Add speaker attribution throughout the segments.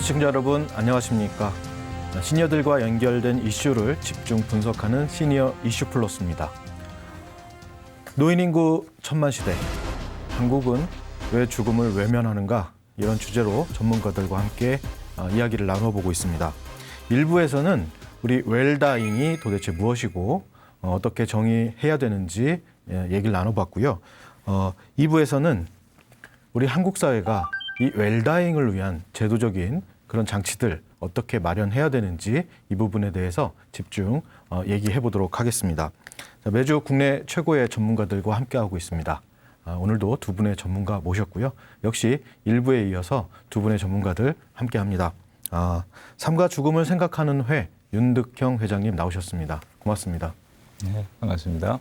Speaker 1: 시청자 여러분 안녕하십니까? 시니어들과 연결된 이슈를 집중 분석하는 시니어 이슈 플러스입니다. 노인 인구 천만 시대, 한국은 왜 죽음을 외면하는가? 이런 주제로 전문가들과 함께 이야기를 나눠보고 있습니다. 1부에서는 우리 웰다잉이 도대체 무엇이고 어떻게 정의해야 되는지 얘기를 나눠봤고요. 2부에서는 우리 한국 사회가 이 웰다잉을 위한 제도적인 그런 장치들 어떻게 마련해야 되는지 이 부분에 대해서 집중 얘기해 보도록 하겠습니다. 자, 매주 국내 최고의 전문가들과 함께하고 있습니다. 오늘도 두 분의 전문가 모셨고요. 역시 1부에 이어서 두 분의 전문가들 함께합니다. 삶과 죽음을 생각하는 회 윤득형 회장님 나오셨습니다. 고맙습니다.
Speaker 2: 네, 반갑습니다.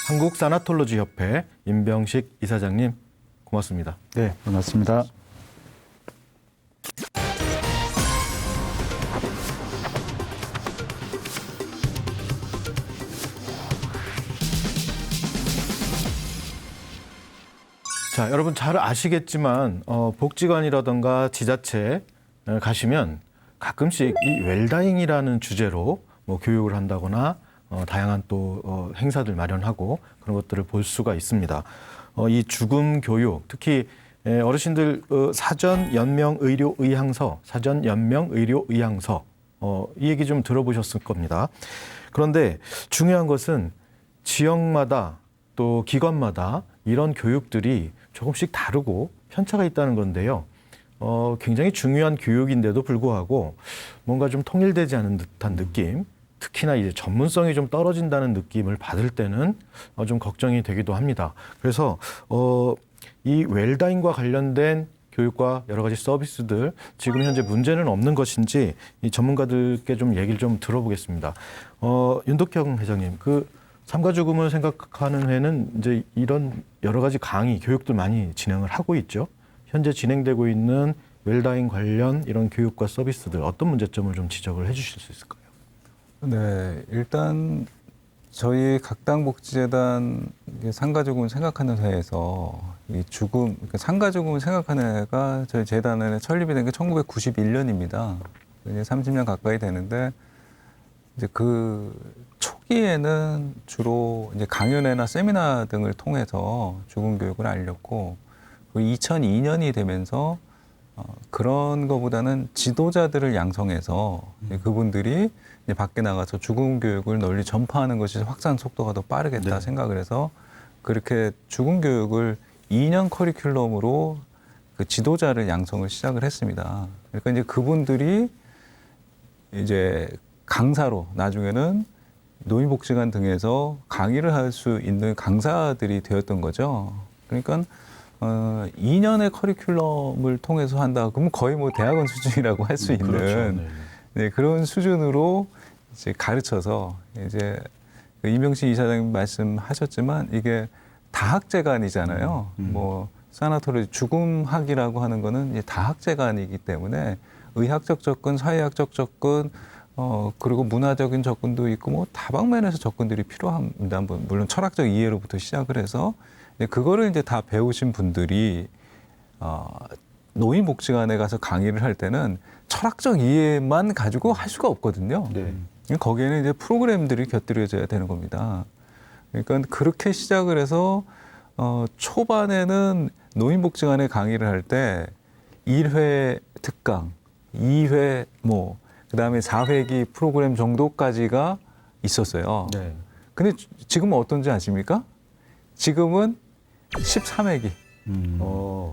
Speaker 1: 한국 사나톨로지 협회 임병식 이사장님 고맙습니다.
Speaker 3: 네, 반갑습니다.
Speaker 1: 자, 여러분 잘 아시겠지만 복지관이라든가 지자체 가시면 가끔씩 이 웰다잉이라는 주제로 뭐 교육을 한다거나 다양한 또 행사들 마련하고 그런 것들을 볼 수가 있습니다. 이 죽음 교육, 특히 어르신들 사전 연명 의료 의향서, 사전 연명 의료 의향서 이 얘기 좀 들어보셨을 겁니다. 그런데 중요한 것은 지역마다 또 기관마다 이런 교육들이 조금씩 다르고 편차가 있다는 건데요. 굉장히 중요한 교육인데도 불구하고 뭔가 좀 통일되지 않은 듯한 느낌, 특히나 이제 전문성이 좀 떨어진다는 느낌을 받을 때는 좀 걱정이 되기도 합니다. 그래서 이 웰다잉과 관련된 교육과 여러 가지 서비스들 지금 현재 문제는 없는 것인지 이 전문가들께 좀 얘기를 좀 들어보겠습니다. 윤덕형 회장님, 그 삶과 죽음을 생각하는 회는 이제 이런 여러 가지 강의, 교육들 많이 진행을 하고 있죠. 현재 진행되고 있는 웰다잉 관련 이런 교육과 서비스들 어떤 문제점을 좀 지적을 해주실 수 있을까요?
Speaker 2: 네, 일단 저희 각당복지재단 삶과 죽음을 생각하는 회에서 이 죽음, 그러니까 삶과 죽음을 생각하는 회가 저희 재단에 설립이 된 게 1991년입니다. 이제 30년 가까이 되는데 이제 그 초기에는 주로 이제 강연회나 세미나 등을 통해서 죽음 교육을 알렸고 2002년이 되면서 그런 것보다는 지도자들을 양성해서 그분들이 이제 밖에 나가서 죽음 교육을 널리 전파하는 것이 확산 속도가 더 빠르겠다 생각을 해서 그렇게 죽음 교육을 2년 커리큘럼으로 그 지도자를 양성을 시작을 했습니다. 그러니까 이제 그분들이 이제 강사로 나중에는 노인복지관 등에서 강의를 할 수 있는 강사들이 되었던 거죠. 그러니까 2년의 커리큘럼을 통해서 한다. 그러면 거의 뭐 대학원 수준이라고 할 수 있는
Speaker 1: 그렇죠.
Speaker 2: 네, 그런 수준으로 이제 가르쳐서 이제 임병식 이사장님 말씀하셨지만 이게 다학재간이잖아요. 뭐 사나토리 죽음학이라고 하는 거는 이제 다학재간이기 때문에 의학적 접근, 사회학적 접근, 그리고 문화적인 접근도 있고 뭐 다방면에서 접근들이 필요합니다. 물론 철학적 이해로부터 시작을 해서 그거를 이제 다 배우신 분들이 노인복지관에 가서 강의를 할 때는 철학적 이해만 가지고 할 수가 없거든요.
Speaker 1: 네.
Speaker 2: 거기에는 이제 프로그램들이 곁들여져야 되는 겁니다. 그러니까 그렇게 시작을 해서 초반에는 노인복지관에 강의를 할 때 1회 특강, 2회 뭐 그다음에 4회기 프로그램 정도까지가 있었어요.
Speaker 1: 네.
Speaker 2: 근데 지금은 어떤지 아십니까? 지금은 13회기.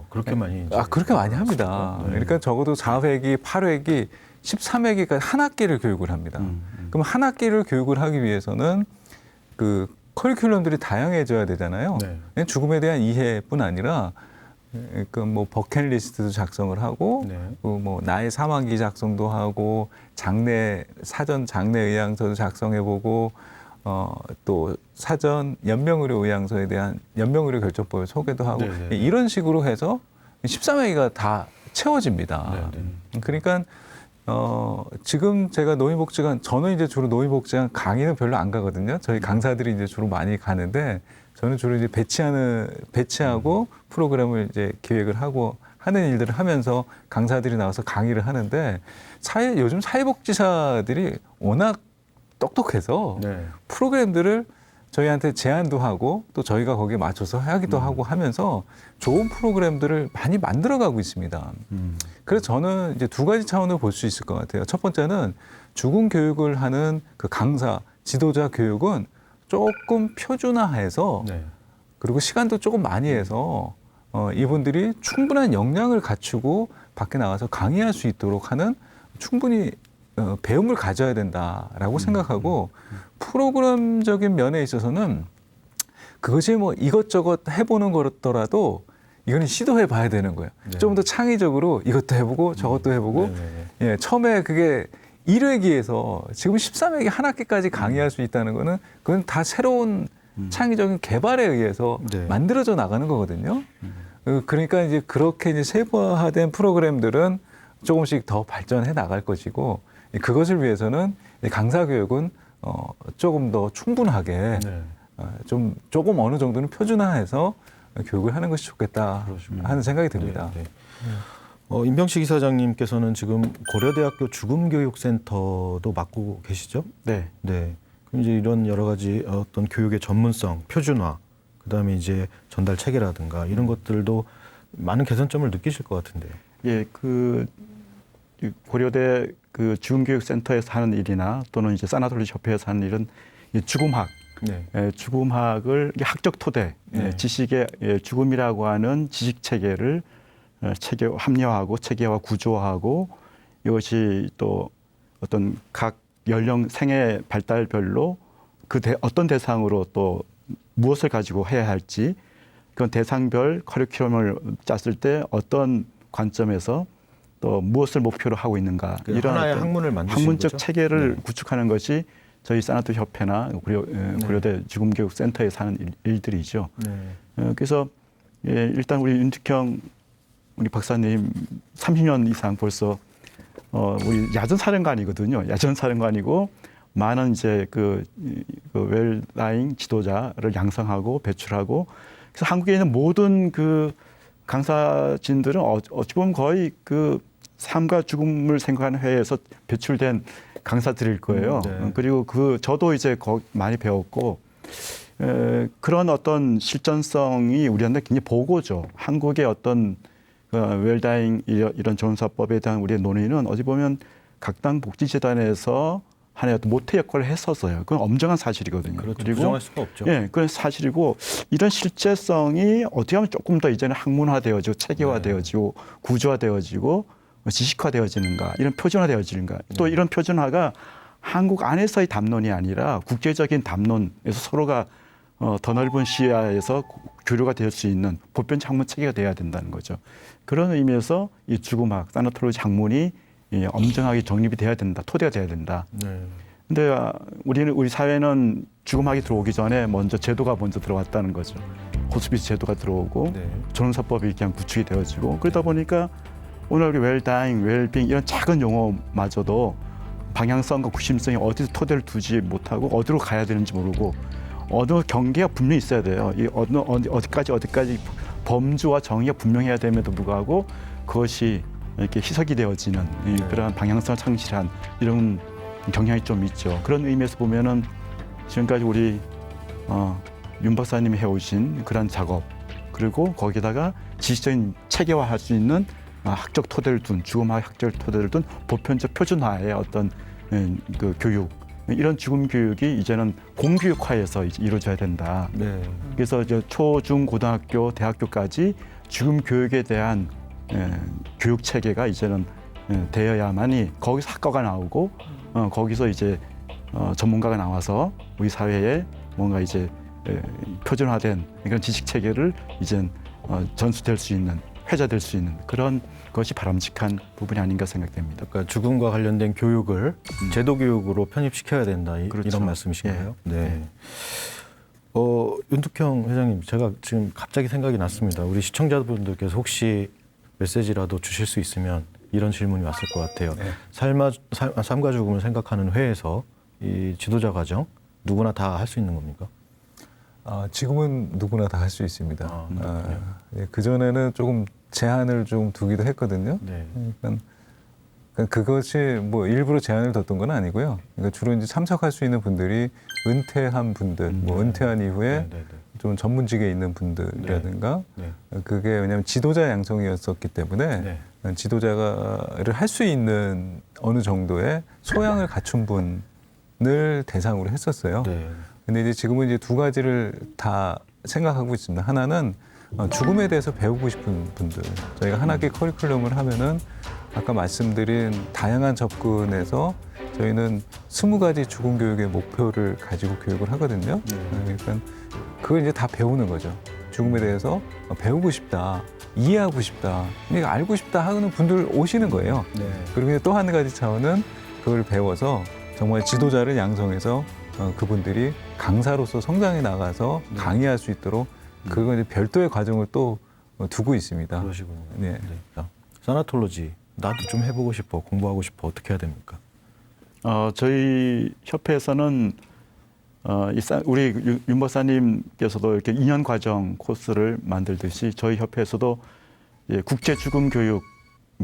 Speaker 1: 그렇게 많이.
Speaker 2: 그렇게 많이 합니다.
Speaker 1: 네.
Speaker 2: 그러니까 적어도 4회기, 8회기, 13회기까지 한 학기를 교육을 합니다. 그럼 한 학기를 교육을 하기 위해서는 그 커리큘럼들이 다양해져야 되잖아요.
Speaker 1: 네.
Speaker 2: 죽음에 대한 이해뿐 아니라 그 뭐 버킷리스트도 작성을 하고,
Speaker 1: 네.
Speaker 2: 뭐 나의 사망기 작성도 하고, 사전 장례 의향서도 작성해보고, 또 사전 연명의료 의향서에 대한 연명의료 결정법을 소개도 하고
Speaker 1: 네네.
Speaker 2: 이런 식으로 해서 13회기가 다 채워집니다.
Speaker 1: 네네.
Speaker 2: 그러니까 지금 제가 노인복지관, 저는 이제 주로 노인복지관 강의는 별로 안 가거든요. 저희 강사들이 이제 주로 많이 가는데, 저는 주로 이제 배치하고 프로그램을 이제 기획을 하고 하는 일들을 하면서 강사들이 나와서 강의를 하는데, 요즘 사회복지사들이 워낙 똑똑해서
Speaker 1: 네.
Speaker 2: 프로그램들을 저희한테 제안도 하고 또 저희가 거기에 맞춰서 하기도 하고 하면서 좋은 프로그램들을 많이 만들어가고 있습니다. 그래서 저는 이제 두 가지 차원으로 볼 수 있을 것 같아요. 첫 번째는 죽음 교육을 하는 그 강사, 지도자 교육은 조금 표준화해서
Speaker 1: 네.
Speaker 2: 그리고 시간도 조금 많이 해서 이분들이 충분한 역량을 갖추고 밖에 나가서 강의할 수 있도록 하는 충분히 배움을 가져야 된다라고 생각하고 프로그램적인 면에 있어서는 그것이 뭐 이것저것 해보는 거더라도 이거는 시도해 봐야 되는 거예요.
Speaker 1: 네.
Speaker 2: 좀 더 창의적으로 이것도 해보고 저것도 해보고
Speaker 1: 네네.
Speaker 2: 예, 처음에 그게 1회기에서 지금 13회기 한 학기까지 강의할 수 있다는 거는 그건 다 새로운 창의적인 개발에 의해서
Speaker 1: 네.
Speaker 2: 만들어져 나가는 거거든요. 그러니까 이제 그렇게 이제 세부화된 프로그램들은 조금씩 더 발전해 나갈 것이고 그것을 위해서는 강사 교육은 조금 더 충분하게
Speaker 1: 네.
Speaker 2: 조금 어느 정도는 표준화해서 교육을 하는 것이 좋겠다 하는 생각이 듭니다.
Speaker 1: 네, 네. 임병식 이사장님께서는 지금 고려대학교 죽음교육센터도 맡고 계시죠?
Speaker 3: 네.
Speaker 1: 네. 그럼 이제 이런 여러 가지 어떤 교육의 전문성, 표준화, 그다음에 이제 전달 체계라든가 이런 것들도 많은 개선점을 느끼실 것 같은데요.
Speaker 3: 예, 이 고려대 그 죽음교육센터에서 하는 일이나 또는 이제 사나톨리 협회에서 하는 일은 이 죽음학,
Speaker 1: 네.
Speaker 3: 죽음학을 학적 토대,
Speaker 1: 네.
Speaker 3: 지식의 죽음이라고 하는 지식 체계를 합리화하고 체계화 구조화하고 이것이 또 어떤 각 연령 생애 발달별로 어떤 대상으로 또 무엇을 가지고 해야 할지 그건 대상별 커리큘럼을 짰을 때 어떤 관점에서 또 무엇을 목표로 하고 있는가 이런
Speaker 1: 하나의
Speaker 3: 어떤
Speaker 1: 학문을 만드시는
Speaker 3: 학문적
Speaker 1: 거죠?
Speaker 3: 체계를
Speaker 1: 네.
Speaker 3: 구축하는 것이 저희 사나토 협회나 고려대 죽음교육센터에서 하는 일들이죠.
Speaker 1: 네.
Speaker 3: 그래서 일단 우리 윤특형 우리 박사님 30년 이상 벌써 우리 야전사령관이거든요. 야전사령관이고 많은 이제 그 웰다잉 지도자를 양성하고 배출하고 그래서 한국에 있는 모든 그 강사진들은 어찌 보면 거의 그 삶과 죽음을 생각하는 회에서 배출된 강사들일 거예요.
Speaker 1: 네.
Speaker 3: 그리고 저도 이제 많이 배웠고 그런 어떤 실전성이 우리한테 굉장히 보고죠. 한국의 어떤 웰다잉 이런 존엄사법에 대한 우리의 논의는 어찌 보면 각당 복지재단에서 하나의 어떤 모태 역할을 했었어요. 그건 엄정한 사실이거든요.
Speaker 1: 그렇죠.
Speaker 3: 그리고
Speaker 1: 부정할 수가 없죠.
Speaker 3: 예, 그건 사실이고 이런 실제성이 어떻게 하면 조금 더 이제는 학문화되어지고 체계화되어지고 구조화되어지고 지식화되어지는가, 이런 표준화되어지는가. 또 이런 표준화가 한국 안에서의 담론이 아니라 국제적인 담론에서 서로가 더 넓은 시야에서 교류가 될 수 있는 보편적 학문 체계가 돼야 된다는 거죠. 그런 의미에서 이 죽음학, 사나톨로지 학문이 엄정하게 정립이 돼야 된다, 토대가 돼야 된다.
Speaker 1: 네.
Speaker 3: 근데 우리 사회는 죽음학이 들어오기 전에 제도가 먼저 들어왔다는 거죠. 호스피스 제도가 들어오고
Speaker 1: 네.
Speaker 3: 존엄사법이 그냥 구축이 되어지고 그러다 보니까 오늘 우리 웰다잉, 웰빙 이런 작은 용어마저도 방향성과 구심성이 어디서 토대를 두지 못하고 어디로 가야 되는지 모르고 어느 경계가 분명히 있어야 돼요. 어디까지 범주와 정의가 분명해야 됨에도 불구하고 그것이 이렇게 희석이 되어지는 그런 방향성을 상실한 이런 경향이 좀 있죠. 그런 의미에서 보면은 지금까지 우리 윤 박사님이 해오신 그런 작업 그리고 거기다가 지식적인 체계화할 수 있는 학적 토대를 둔 죽음학 학적 토대를 둔 보편적 표준화의 어떤 그 교육 이런 죽음 교육이 이제는 공교육화해서 이루어져야 된다.
Speaker 1: 네.
Speaker 3: 그래서 초, 중, 고등학교, 대학교까지 죽음 교육에 대한 교육 체계가 이제는 되어야만이 거기서 학과가 나오고 거기서 이제 전문가가 나와서 우리 사회에 뭔가 이제 표준화된 그런 지식 체계를 이제 전수될 수 있는 회자될 수 있는 그런 것이 바람직한 부분이 아닌가 생각됩니다.
Speaker 1: 그러니까 죽음과 관련된 교육을 제도 교육으로 편입시켜야 된다
Speaker 3: 그렇죠.
Speaker 1: 이런 말씀이신가요?
Speaker 3: 예.
Speaker 1: 네. 윤특형 회장님, 제가 지금 갑자기 생각이 났습니다. 우리 시청자분들께서 혹시 메시지라도 주실 수 있으면 이런 질문이 왔을 것 같아요.
Speaker 2: 네.
Speaker 1: 삶과 죽음을 생각하는 회에서 이 지도자 과정 누구나 다 할 수 있는 겁니까?
Speaker 2: 지금은 누구나 다 할 수 있습니다.
Speaker 1: 그렇군요.
Speaker 2: 그 전에는 조금 제한을 좀 두기도 했거든요.
Speaker 1: 네.
Speaker 2: 그러니까 그것이 뭐 일부러 제한을 뒀던 건 아니고요. 그러니까 주로 이제 참석할 수 있는 분들이 은퇴한 분들, 뭐 은퇴한 이후에
Speaker 1: 네.
Speaker 2: 좀 전문직에 있는 분들이라든가
Speaker 1: 네.
Speaker 2: 그게 왜냐하면 지도자 양성이었었기 때문에
Speaker 1: 네.
Speaker 2: 지도자를 할 수 있는 어느 정도의 소양을 갖춘 분을 대상으로 했었어요.
Speaker 1: 네.
Speaker 2: 근데 이제 지금은 이제 두 가지를 다 생각하고 있습니다. 하나는 죽음에 대해서 배우고 싶은 분들. 저희가 한 학기 커리큘럼을 하면은 아까 말씀드린 다양한 접근에서 저희는 20가지 죽음 교육의 목표를 가지고 교육을 하거든요. 그러니까 그걸 이제 다 배우는 거죠. 죽음에 대해서 배우고 싶다, 이해하고 싶다, 그러니까 알고 싶다 하는 분들 오시는 거예요.
Speaker 1: 네.
Speaker 2: 그리고 또 한 가지 차원은 그걸 배워서 정말 지도자를 양성해서 그분들이 강사로서 성장해 나가서 강의할 수 있도록 그건 이제 별도의 과정을 또 두고 있습니다.
Speaker 1: 그러시군요.
Speaker 2: 네.
Speaker 3: 사나톨로지
Speaker 1: 나도 좀 해보고 싶어, 공부하고 싶어 어떻게 해야 됩니까?
Speaker 3: 저희 협회에서는 우리 윤 박사님께서도 이렇게 2년 과정 코스를 만들듯이 저희 협회에서도 국제 죽음 교육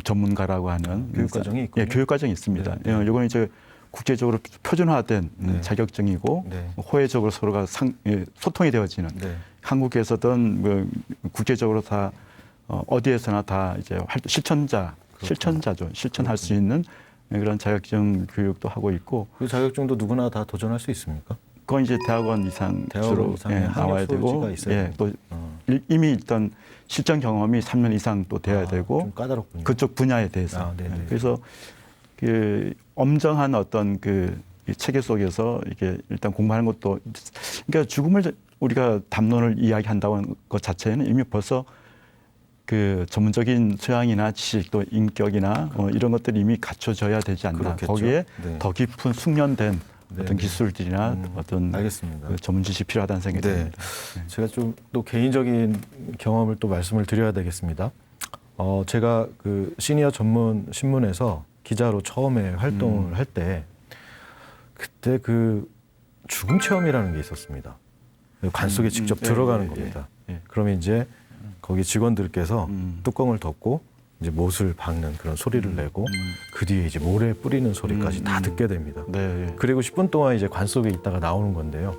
Speaker 3: 전문가라고 하는
Speaker 1: 교육 과정이 있군요.
Speaker 3: 예, 교육 과정이 있습니다.
Speaker 1: 네.
Speaker 3: 이거는 이제 국제적으로 표준화된
Speaker 1: 네.
Speaker 3: 자격증이고
Speaker 1: 네.
Speaker 3: 호혜적으로 서로가 소통이 되어지는
Speaker 1: 네.
Speaker 3: 한국에서든 뭐 국제적으로 다 어디에서나 다 이제 실천자죠. 실천할 수 있는 그런 자격증 교육도 하고 있고
Speaker 1: 그 자격증도 누구나 다 도전할 수 있습니까?
Speaker 3: 그건 이제 대학원 이상 주로
Speaker 1: 이상의
Speaker 3: 나와야 되고
Speaker 1: 학력 소지가 있어야
Speaker 3: 또 이미 일단 실전 경험이 3년 이상 또 돼야 되고
Speaker 1: 좀 까다롭군요.
Speaker 3: 그쪽 분야에 대해서
Speaker 1: 네네.
Speaker 3: 그래서 그 엄정한 어떤 이 체계 속에서 이게 일단 공부하는 것도 그러니까 죽음을 우리가 담론을 이야기한다는 것 자체는 이미 벌써 그 전문적인 소양이나 지식 또 인격이나 이런 것들이 이미 갖춰져야 되지 않나.
Speaker 1: 그렇겠죠.
Speaker 3: 거기에
Speaker 1: 네.
Speaker 3: 더 깊은 숙련된
Speaker 1: 네,
Speaker 3: 어떤
Speaker 1: 네.
Speaker 3: 기술들이나 어떤
Speaker 1: 알겠습니다.
Speaker 3: 그 전문 지식이 필요하다는 생각이
Speaker 1: 네.
Speaker 3: 듭니다.
Speaker 1: 제가 좀 또 개인적인 경험을 또 말씀을 드려야 되겠습니다. 제가 그 시니어 전문 신문에서 기자로 처음에 활동을 할 때 그때 그 죽음 체험이라는 게 있었습니다. 관 속에 직접 들어가는 겁니다.
Speaker 3: 예.
Speaker 1: 그러면 이제 거기 직원들께서
Speaker 3: 음.
Speaker 1: 뚜껑을 덮고 이제 못을 박는 그런 소리를 내고 그 뒤에 이제 모래 뿌리는 소리까지 다 듣게 됩니다.
Speaker 3: 네.
Speaker 1: 그리고 10분 동안 이제 관 속에 있다가 나오는 건데요.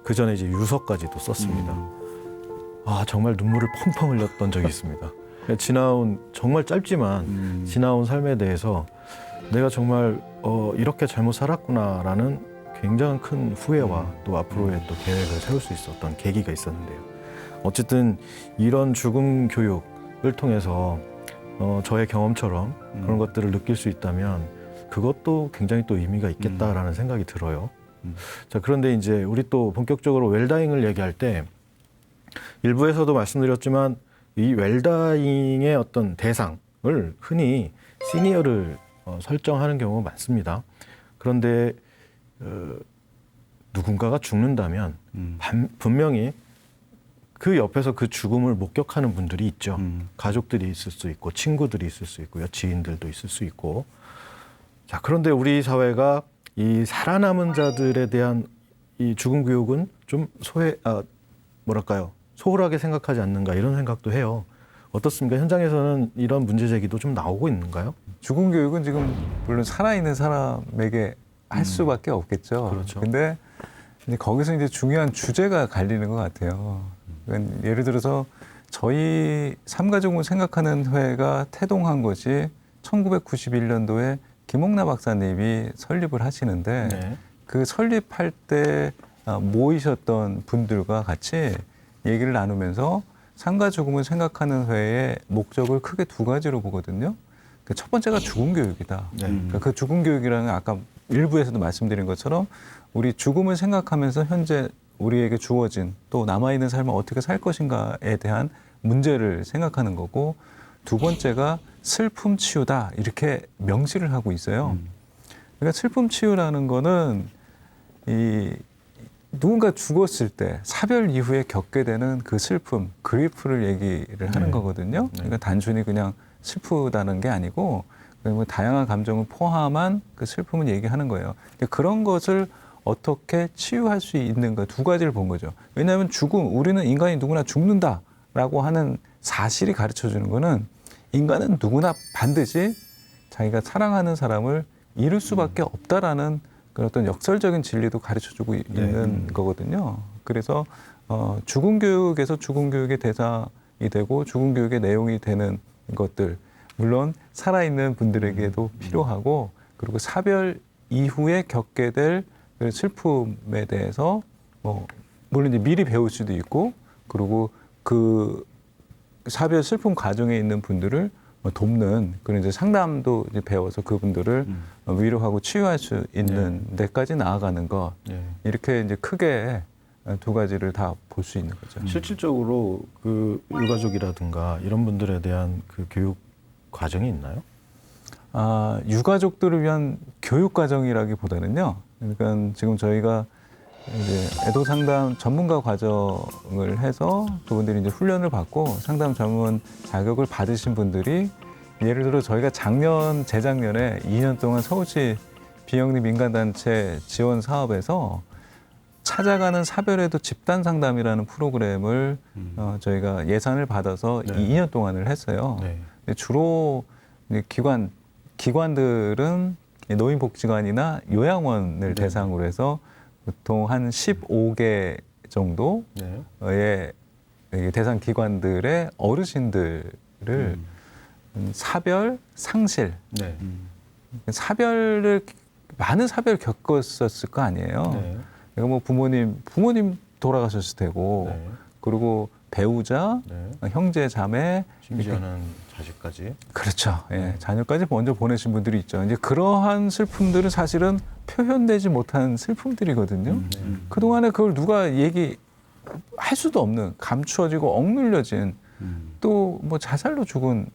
Speaker 1: 그 전에 이제 유서까지도 썼습니다. 정말 눈물을 펑펑 흘렸던 적이 있습니다. 지나온 정말 짧지만 지나온 삶에 대해서 내가 정말 이렇게 잘못 살았구나라는 굉장히 큰 후회와 또 앞으로의 또 계획을 세울 수 있었던 계기가 있었는데요. 어쨌든 이런 죽음 교육을 통해서 저의 경험처럼 그런 것들을 느낄 수 있다면 그것도 굉장히 또 의미가 있겠다라는 생각이 들어요. 자, 그런데 이제 우리 또 본격적으로 웰다잉을 얘기할 때 일부에서도 말씀드렸지만 이 웰다잉의 어떤 대상을 흔히 시니어를 설정하는 경우가 많습니다. 그런데 누군가가 죽는다면 분명히 그 옆에서 그 죽음을 목격하는 분들이 있죠. 가족들이 있을 수 있고 친구들이 있을 수 있고요. 지인들도 있을 수 있고. 자, 그런데 우리 사회가 이 살아남은 자들에 대한 이 죽음 교육은 좀 소홀하게 생각하지 않는가 이런 생각도 해요. 어떻습니까? 현장에서는 이런 문제 제기도 좀 나오고 있는가요?
Speaker 2: 죽음 교육은 지금 물론 살아있는 사람에게 할 수밖에 없겠죠.
Speaker 1: 그렇죠.
Speaker 2: 근데 이제 거기서 이제 중요한 주제가 갈리는 것 같아요. 그러니까 예를 들어서 저희 삼가족을 생각하는 회가 태동한 것이 1991년도에 김옥나 박사님이 설립을 하시는데
Speaker 1: 네.
Speaker 2: 그 설립할 때 모이셨던 분들과 같이 얘기를 나누면서 상가 죽음을 생각하는 회의 목적을 크게 두 가지로 보거든요. 첫 번째가 죽음 교육이다.
Speaker 1: 네.
Speaker 2: 그러니까 그 죽음 교육이라는 아까 일부에서도 말씀드린 것처럼 우리 죽음을 생각하면서 현재 우리에게 주어진 또 남아있는 삶을 어떻게 살 것인가에 대한 문제를 생각하는 거고 두 번째가 슬픔 치유다 이렇게 명시를 하고 있어요. 그러니까 슬픔 치유라는 거는 이 누군가 죽었을 때 사별 이후에 겪게 되는 그 슬픔, 그리프를 얘기를 하는 거거든요. 그러니까 단순히 그냥 슬프다는 게 아니고 뭐 다양한 감정을 포함한 그 슬픔을 얘기하는 거예요. 근데 그런 것을 어떻게 치유할 수 있는가 두 가지를 본 거죠. 왜냐하면 우리는 인간이 누구나 죽는다라고 하는 사실이 가르쳐주는 거는 인간은 누구나 반드시 자기가 사랑하는 사람을 잃을 수밖에 없다라는 그런 어떤 역설적인 진리도 가르쳐주고 있는 거거든요. 그래서 죽음 교육에서 죽음 교육의 대상이 되고 죽음 교육의 내용이 되는 것들, 물론 살아있는 분들에게도 필요하고, 그리고 사별 이후에 겪게 될 그 슬픔에 대해서 물론 이제 미리 배울 수도 있고, 그리고 그 사별 슬픔 과정에 있는 분들을 돕는 그런 이제 상담도 이제 배워서 그분들을 위로하고 치유할 수 있는 데까지 나아가는 것, 이렇게 이제 크게 두 가지를 다 볼 수 있는 거죠.
Speaker 1: 실질적으로 그 유가족이라든가 이런 분들에 대한 그 교육 과정이 있나요?
Speaker 2: 유가족들을 위한 교육 과정이라기보다는요. 그러니까 지금 저희가 이제 애도 상담 전문가 과정을 해서 그분들이 이제 훈련을 받고 상담 전문 자격을 받으신 분들이, 예를 들어 저희가 재작년에 2년 동안 서울시 비영리 민간단체 지원 사업에서 찾아가는 사별애도 집단 상담이라는 프로그램을 저희가 예산을 받아서 2년 동안을 했어요. 근데 주로 이제 기관들은 노인복지관이나 요양원을 대상으로 해서 보통 한 15개 정도의 대상 기관들의 어르신들을 사별, 상실, 많은 사별을 겪었었을 거 아니에요. 그러니까 뭐 부모님 돌아가셨을 테고, 그리고 배우자, 형제, 자매,
Speaker 1: 심지어는 자식까지.
Speaker 2: 그렇죠. 예, 자녀까지 먼저 보내신 분들이 있죠. 이제 그러한 슬픔들은 사실은 표현되지 못한 슬픔들이거든요. 그동안에 그걸 누가 얘기할 수도 없는, 감추어지고 억눌려진, 또 뭐 자살로 죽은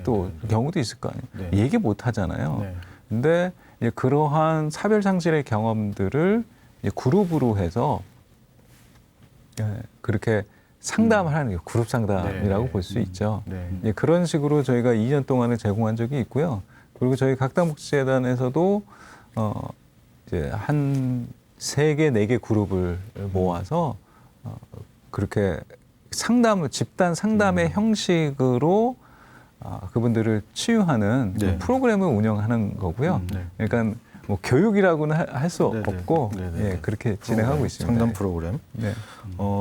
Speaker 2: 또 경우도 있을 거 아니에요. 얘기 못 하잖아요. 근데 이제 그러한 사별 상실의 경험들을 이제 그룹으로 해서 그렇게 상담을 하는 게 그룹 상담이라고 볼 수 있죠. 예, 그런 식으로 저희가 2년 동안을 제공한 적이 있고요. 그리고 저희 각당복지재단에서도 이제 한 3개, 4개 그룹을 모아서 그렇게 집단 상담의 형식으로 그분들을 치유하는 프로그램을 운영하는 거고요. 그러니까 뭐 교육이라고는 할 수 없고, 예, 그렇게 진행하고 있습니다.
Speaker 1: 상담 프로그램.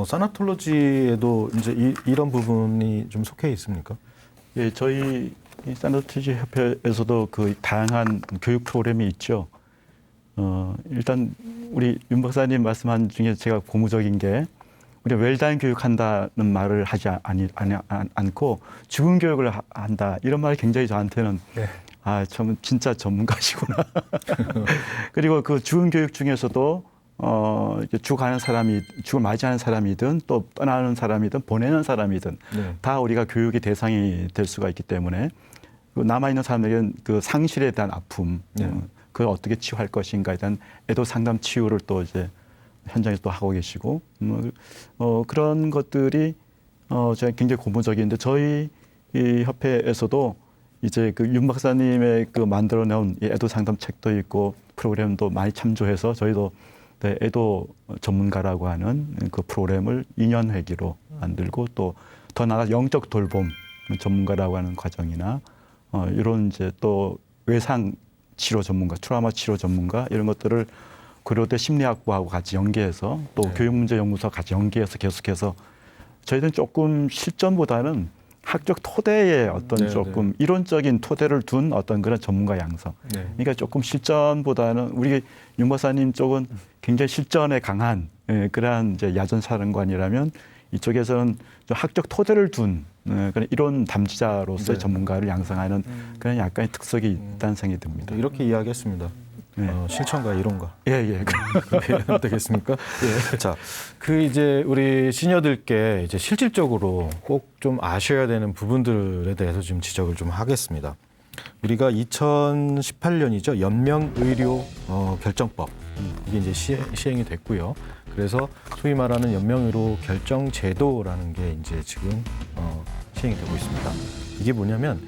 Speaker 1: 사나톨로지에도 이제 이런 부분이 좀 속해 있습니까?
Speaker 3: 예, 저희 사나톨로지 협회에서도 그 다양한 교육 프로그램이 있죠. 일단 우리 윤 박사님 말씀한 중에 제가 고무적인 게, 우리 웰다잉 교육한다는 말을 하지 않고 죽음 교육을 한다, 이런 말이 굉장히 저한테는 참 진짜 전문가시구나. 그리고 그 죽음 교육 중에서도 죽어가는 사람이, 죽을 맞이하는 사람이든 또 떠나는 사람이든 보내는 사람이든 다 우리가 교육의 대상이 될 수가 있기 때문에, 남아있는 사람들은 그 상실에 대한 아픔, 그걸 어떻게 치유할 것인가에 대한 애도 상담 치유를 또 이제 현장에서 또 하고 계시고, 그런 것들이 제가 굉장히 고무적인데, 저희 이 협회에서도 이제 그 윤 박사님의 그 만들어 놓은 애도 상담 책도 있고 프로그램도 많이 참조해서 저희도 애도 전문가라고 하는 그 프로그램을 2년 회기로 만들고, 또 더 나아가 영적 돌봄 전문가라고 하는 과정이나 이런 이제 또 외상 치료 전문가, 트라우마 치료 전문가, 이런 것들을 고려대 심리학부하고 같이 연계해서, 또 교육문제연구소와 같이 연계해서 계속해서 저희들은 조금 실전보다는 학적 토대의 어떤 조금 이론적인 토대를 둔 어떤 그런 전문가 양성. 그러니까 조금 실전보다는, 우리 윤 박사님 쪽은 굉장히 실전에 강한 그러한 이제 야전 사령관이라면, 이쪽에서는 좀 학적 토대를 둔 그런 이론 담지자로서의 전문가를 양성하는 그런 약간의 특색이 있다는 생각이 듭니다.
Speaker 1: 이렇게 이야기했습니다. 실천과 이론과.
Speaker 3: 그렇게
Speaker 1: 되겠습니까? 자, 그 이제 우리 시니어들께 이제 실질적으로 꼭 좀 아셔야 되는 부분들에 대해서 좀 지적을 좀 하겠습니다. 우리가 2018년이죠. 연명의료 결정법, 이게 이제 시행이 됐고요. 그래서 소위 말하는 연명의료 결정제도라는 게 이제 지금 시행이 되고 있습니다. 이게 뭐냐면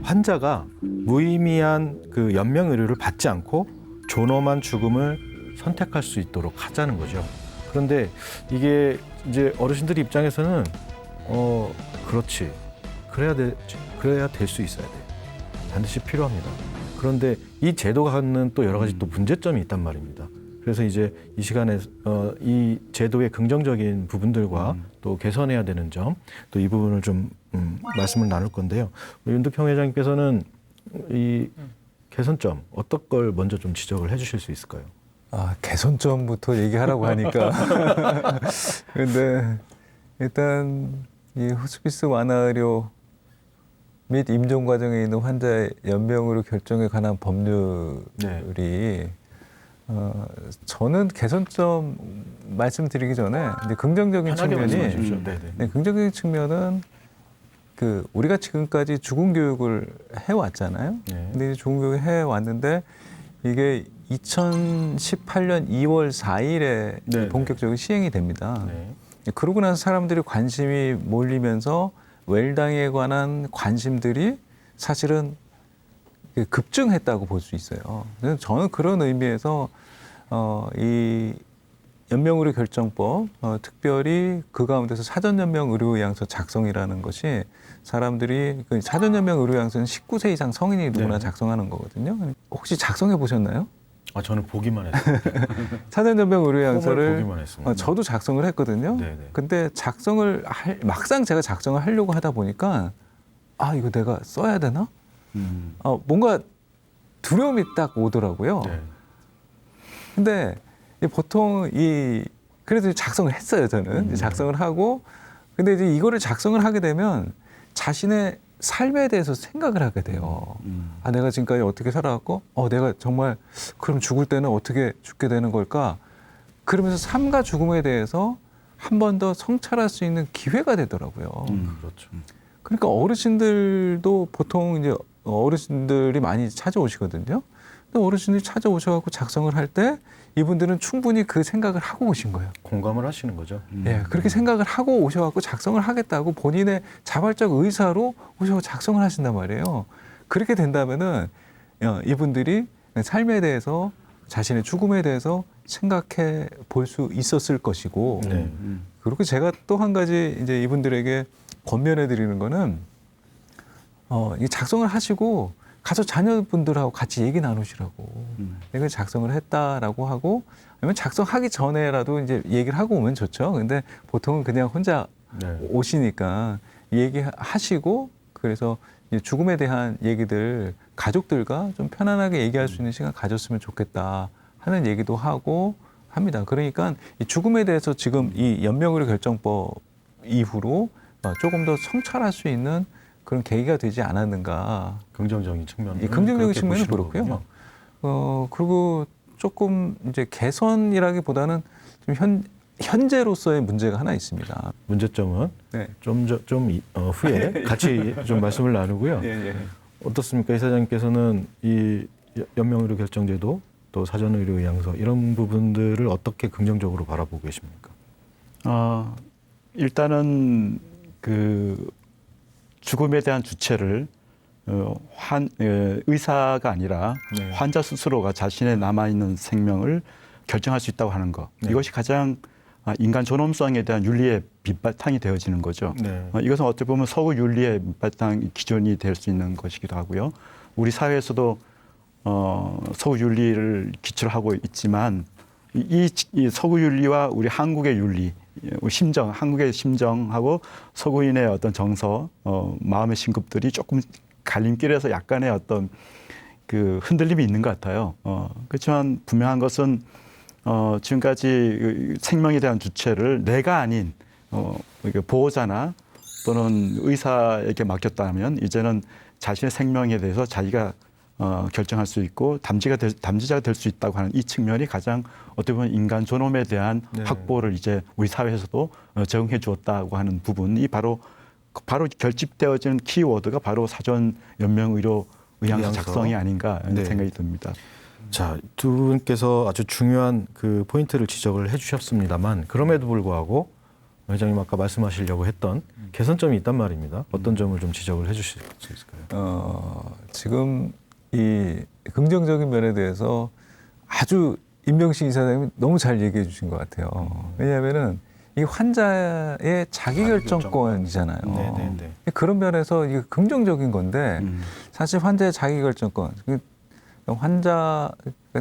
Speaker 1: 환자가 무의미한 그 연명 의료를 받지 않고 존엄한 죽음을 선택할 수 있도록 하자는 거죠. 그런데 이게 이제 어르신들 입장에서는 그렇지, 그래야 될 수 있어야 돼, 반드시 필요합니다. 그런데 이 제도가 갖는 또 여러 가지 또 문제점이 있단 말입니다. 그래서 이제 이 시간에 이 제도의 긍정적인 부분들과 또 개선해야 되는 점, 또 이 부분을 좀 말씀을 나눌 건데요. 윤득형 회장님께서는 이 개선점 어떤 걸 먼저 좀 지적을 해주실 수 있을까요?
Speaker 2: 개선점부터 얘기하라고 하니까. 근데 일단 이 호스피스 완화 의료 및 임종 과정에 있는 환자의 연명으로 결정에 관한 법률이 저는 개선점 말씀드리기 전에 이제 긍정적인 측면이 긍정적인 측면은 그 우리가 지금까지 죽음 교육을 해왔잖아요.
Speaker 1: 네.
Speaker 2: 근데 이제 죽음 교육을 해왔는데 이게 2018년 2월 4일에
Speaker 1: 네,
Speaker 2: 본격적으로 시행이 됩니다.
Speaker 1: 네.
Speaker 2: 그러고 나서 사람들이 관심이 몰리면서 웰당에 관한 관심들이 사실은 급증했다고 볼 수 있어요. 그래서 저는 그런 의미에서 이 연명의료 결정법, 특별히 그 가운데서 사전연명 의료의향서 작성이라는 것이 사람들이 그 사전연명 의료의향서는 19세 이상 성인이 누구나
Speaker 1: 네.
Speaker 2: 작성하는 거거든요. 혹시 작성해 보셨나요?
Speaker 1: 저는 보기만 했어요.
Speaker 2: 사전연명
Speaker 1: 폼을
Speaker 2: 의료의향서를
Speaker 1: 보기만 했습니다.
Speaker 2: 저도 작성을 했거든요.
Speaker 1: 네네.
Speaker 2: 근데 막상 제가 작성을 하려고 하다 보니까 이거 내가 써야 되나? 뭔가 두려움이 딱 오더라고요.
Speaker 1: 네.
Speaker 2: 근데 보통 그래도 작성을 했어요, 저는. 작성을 하고, 근데 이제 이거를 작성을 하게 되면 자신의 삶에 대해서 생각을 하게 돼요. 내가 지금까지 어떻게 살아왔고, 내가 정말 그럼 죽을 때는 어떻게 죽게 되는 걸까? 그러면서 삶과 죽음에 대해서 한 번 더 성찰할 수 있는 기회가 되더라고요.
Speaker 1: 그렇죠.
Speaker 2: 그러니까 어르신들도 보통 이제 어르신들이 많이 찾아오시거든요. 근데 어르신들이 찾아오셔갖고 작성을 할 때 이분들은 충분히 그 생각을 하고 오신 거예요.
Speaker 1: 공감을 하시는 거죠.
Speaker 2: 예, 그렇게 생각을 하고 오셔갖고 작성을 하겠다고 본인의 자발적 의사로 오셔서 작성을 하신단 말이에요. 그렇게 된다면은 이분들이 삶에 대해서 자신의 죽음에 대해서 생각해 볼 수 있었을 것이고,
Speaker 1: 네.
Speaker 2: 그리고 제가 또 한 가지 이제 이분들에게 권면해 드리는 거는 이 작성을 하시고 가서 자녀분들하고 같이 얘기 나누시라고. 내가 작성을 했다라고 하고, 아니면 작성하기 전에라도 이제 얘기를 하고 오면 좋죠. 근데 보통은 그냥 혼자
Speaker 1: 네.
Speaker 2: 오시니까 얘기하시고, 그래서 이제 죽음에 대한 얘기들 가족들과 좀 편안하게 얘기할 수 있는 시간 가졌으면 좋겠다 하는 얘기도 하고 합니다. 그러니까 이 죽음에 대해서 지금 이 연명의료 결정법 이후로 조금 더 성찰할 수 있는 그런 계기가 되지 않았는가.
Speaker 1: 긍정적인 측면.
Speaker 2: 긍정적인 측면은 그렇고요. 그리고 조금 이제 개선이라기보다는 좀 현재로서의 문제가 하나 있습니다.
Speaker 1: 문제점은
Speaker 2: 네.
Speaker 1: 좀 후에 같이 좀 말씀을 나누고요. 어떻습니까? 이사장님께서는 이 연명의료 결정제도 또 사전의료의향서 이런 부분들을 어떻게 긍정적으로 바라보고 계십니까?
Speaker 3: 일단은 그 죽음에 대한 주체를 의사가 아니라
Speaker 1: 네.
Speaker 3: 환자 스스로가 자신의 남아있는 생명을 결정할 수 있다고 하는 것.
Speaker 1: 네.
Speaker 3: 이것이 가장 인간 존엄성에 대한 윤리의 밑바탕이 되어지는 거죠.
Speaker 1: 네.
Speaker 3: 이것은 어떻게 보면 서구 윤리의 밑바탕 기준이 될 수 있는 것이기도 하고요. 우리 사회에서도 서구 윤리를 기초로 하고 있지만 이 서구 윤리와 우리 한국의 윤리, 한국의 심정하고 서구인의 어떤 정서, 마음의 신급들이 조금 갈림길에서 약간의 어떤 그 흔들림이 있는 것 같아요. 그렇지만 분명한 것은 지금까지 생명에 대한 주체를 내가 아닌 보호자나 또는 의사에게 맡겼다면 이제는 자신의 생명에 대해서 자기가 결정할 수 있고 담지자가 될 수 있다고 하는 이 측면이 가장 어떻게 보면 인간 존엄에 대한
Speaker 1: 네.
Speaker 3: 확보를 이제 우리 사회에서도 적용해 주었다고 하는 부분이 바로 결집되어지는 키워드가 바로 사전 연명 의료 의향서 작성이 아닌가 하는
Speaker 1: 네.
Speaker 3: 생각이 듭니다.
Speaker 1: 자, 두 분께서 아주 중요한 그 포인트를 지적을 해주셨습니다만 그럼에도 불구하고 회장님 아까 말씀하시려고 했던 개선점이 있단 말입니다. 어떤 점을 좀 지적을 해주실 수 있을까요?
Speaker 2: 지금 이 긍정적인 면에 대해서 아주 임병식 이사장님이 너무 잘 얘기해 주신 것 같아요. 왜냐하면은 이 환자의 자기결정권이잖아요.
Speaker 1: 네네네.
Speaker 2: 그런 면에서 이게 긍정적인 건데 사실 환자의 자기결정권, 환자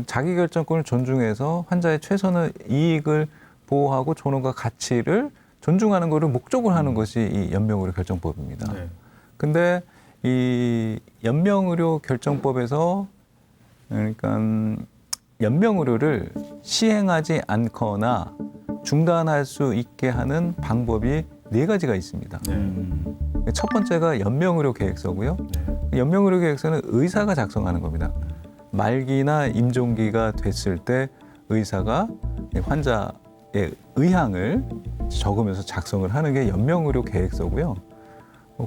Speaker 2: 자기결정권을 존중해서 환자의 최선의 이익을 보호하고 존엄과 가치를 존중하는 것을 목적으로 하는 것이 이 연명의료 결정법입니다.
Speaker 1: 네.
Speaker 2: 근데 이 연명의료 결정법에서 그러니까 연명의료를 시행하지 않거나 중단할 수 있게 하는 방법이 4가지가 있습니다.
Speaker 1: 네.
Speaker 2: 첫 번째가 연명의료 계획서고요.
Speaker 1: 네.
Speaker 2: 연명의료 계획서는 의사가 작성하는 겁니다. 말기나 임종기가 됐을 때 의사가 환자의 의향을 적으면서 작성을 하는 게 연명의료 계획서고요.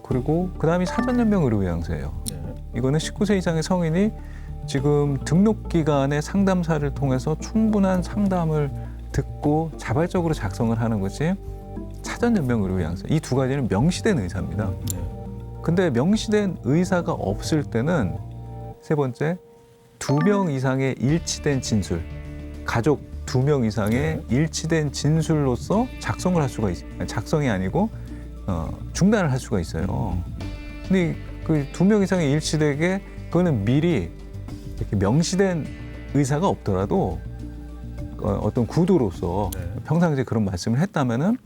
Speaker 2: 그리고 그다음이 사전연명의료 의향서예요.
Speaker 1: 네.
Speaker 2: 이거는 19세 이상의 성인이 지금 등록기관의 상담사를 통해서 충분한 상담을 듣고 자발적으로 작성을 하는 것이 사전연명의료 의향서. 이 2가지는 명시된 의사입니다.
Speaker 1: 네.
Speaker 2: 근데 명시된 의사가 없을 때는 세 번째, 2명 이상의 일치된 진술, 가족 2명 이상의 일치된 진술로서 작성을 할 수가 있어요. 작성이 아니고 중단을 할 수가 있어요. 근데 그 2명 이상의 일치되게 그거는 미리 이렇게 명시된 의사가 없더라도 어떤 구도로서
Speaker 1: 네.
Speaker 2: 평상시에 그런 말씀을 했다면은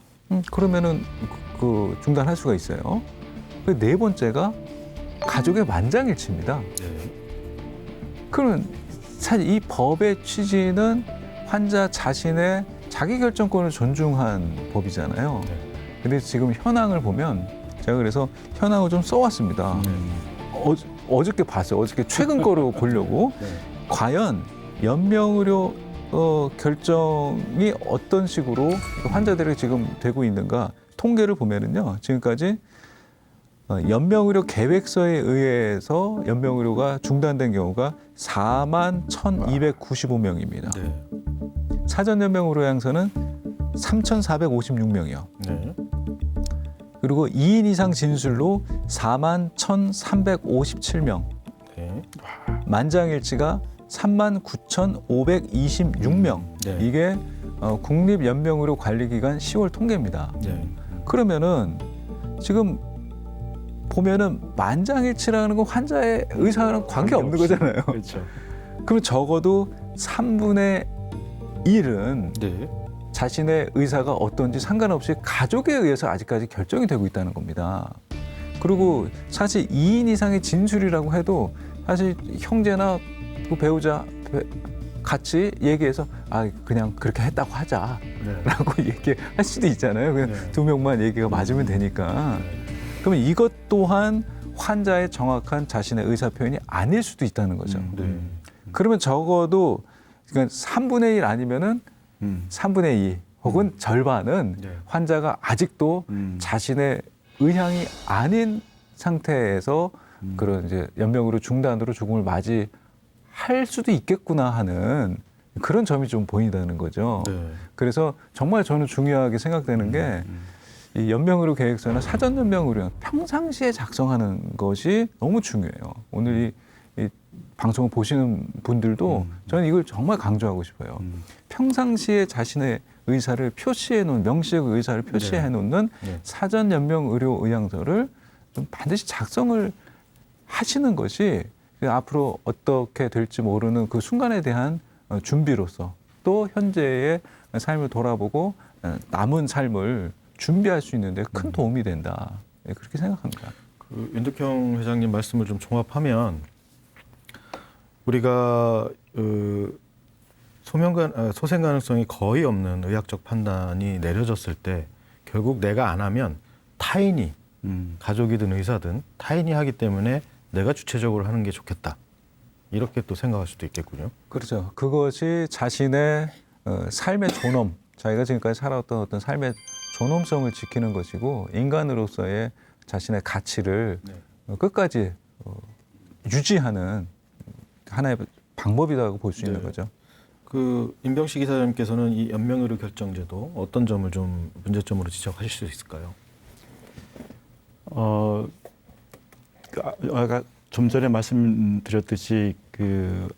Speaker 2: 그러면은 그 중단할 수가 있어요. 그 4번째가 가족의 만장일치입니다.
Speaker 1: 네.
Speaker 2: 그러면 사실 이 법의 취지는 환자 자신의 자기결정권을 존중한 법이잖아요.
Speaker 1: 네.
Speaker 2: 근데 지금 현황을 보면 제가 그래서 현황을 좀 써왔습니다. 어저께 봤어요. 어저께 최근 거로 보려고.
Speaker 1: 네.
Speaker 2: 과연 연명의료 결정이 어떤 식으로 환자들에게 지금 되고 있는가 통계를 보면은요. 지금까지 연명의료 계획서에 의해서 연명의료가 중단된 경우가 41,295명입니다.
Speaker 1: 네.
Speaker 2: 사전연명의료 의향서는 3,456명이요.
Speaker 1: 네.
Speaker 2: 그리고 2인 이상 진술로 41,357명.
Speaker 1: 네.
Speaker 2: 만장일치가 39,526명.
Speaker 1: 네.
Speaker 2: 이게 국립연명의료관리기관 10월 통계입니다.
Speaker 1: 네.
Speaker 2: 그러면은 지금 보면은 만장일치라는 건 환자의 의사랑 관계 없는 거잖아요.
Speaker 3: 그렇죠.
Speaker 2: 그럼 적어도 3분의 1은
Speaker 1: 네.
Speaker 2: 자신의 의사가 어떤지 상관없이 가족에 의해서 아직까지 결정이 되고 있다는 겁니다. 그리고 사실 2인 이상의 진술이라고 해도 사실 형제나 그 배우자 같이 얘기해서 그냥 그렇게 했다고 하자라고
Speaker 1: 네.
Speaker 2: 얘기할 수도 있잖아요. 그냥
Speaker 1: 네.
Speaker 2: 2명만 얘기가 맞으면 되니까.
Speaker 1: 네.
Speaker 2: 그러면 이것 또한 환자의 정확한 자신의 의사 표현이 아닐 수도 있다는 거죠.
Speaker 1: 네.
Speaker 2: 그러면 적어도 그러니까 3분의 1 아니면은 3분의 2 혹은 절반은
Speaker 1: 네.
Speaker 2: 환자가 아직도 자신의 의향이 아닌 상태에서 그런 이제 연명으로 중단으로 죽음을 맞이할 수도 있겠구나 하는 그런 점이 좀 보인다는 거죠.
Speaker 1: 네.
Speaker 2: 그래서 정말 저는 중요하게 생각되는 게 이 연명의료 계획서나 사전 연명의료 평상시에 작성하는 것이 너무 중요해요. 오늘 이 방송을 보시는 분들도 저는 이걸 정말 강조하고 싶어요. 평상시에 자신의 의사를 표시해 놓은 명시의 의사를 표시해 놓는
Speaker 1: 네.
Speaker 2: 사전 연명 의료 의향서를 좀 반드시 작성을 하시는 것이 앞으로 어떻게 될지 모르는 그 순간에 대한 준비로서 또 현재의 삶을 돌아보고 남은 삶을 준비할 수 있는데 큰 도움이 된다. 그렇게 생각합니다.
Speaker 1: 그 윤덕형 회장님 말씀을 좀 종합하면 우리가 소생 가능성이 거의 없는 의학적 판단이 내려졌을 때 결국 내가 안 하면 타인이 가족이든 의사든 타인이 하기 때문에 내가 주체적으로 하는 게 좋겠다. 이렇게 또 생각할 수도 있겠군요.
Speaker 2: 그렇죠. 그것이 자신의 삶의 존엄, 자기가 지금까지 살아왔던 어떤 삶의 존엄성을 지키는 것이고 인간으로서의 자신의 가치를 끝까지 유지하는 하나의 방법이라고 볼 수 있는 거죠.
Speaker 1: 그 임병식 이사장님께서는 이 연명의료 결정제도 어떤 점을 좀 문제점으로 지적하실 수 있을까요?
Speaker 3: 아까 좀 전에 말씀드렸듯이 그